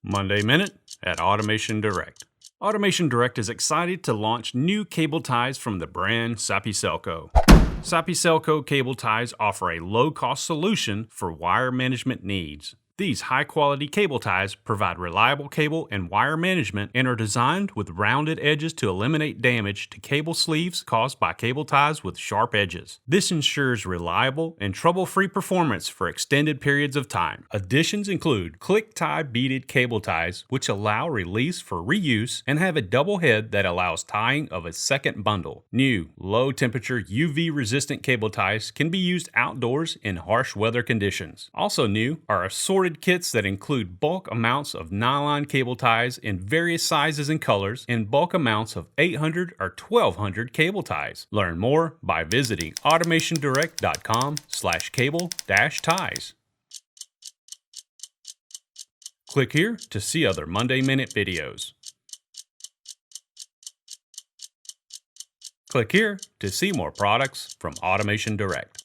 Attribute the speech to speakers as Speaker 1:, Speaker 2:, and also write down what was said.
Speaker 1: Monday Minute at Automation Direct. Automation Direct is excited to launch new cable ties from the brand Sapicelco. Sapicelco cable ties offer a low-cost solution for wire management needs. These high-quality cable ties provide reliable cable and wire management and are designed with rounded edges to eliminate damage to cable sleeves caused by cable ties with sharp edges. This ensures reliable and trouble-free performance for extended periods of time. Additions include click tie beaded cable ties, which allow release for reuse and have a double head that allows tying of a second bundle. New low-temperature UV-resistant cable ties can be used outdoors in harsh weather conditions. Also new are assorted kits that include bulk amounts of nylon cable ties in various sizes and colors and bulk amounts of 800 or 1200 cable ties. Learn more by visiting automationdirect.com/cable-ties. Click here to see other Monday Minute videos. Click here to see more products from Automation Direct.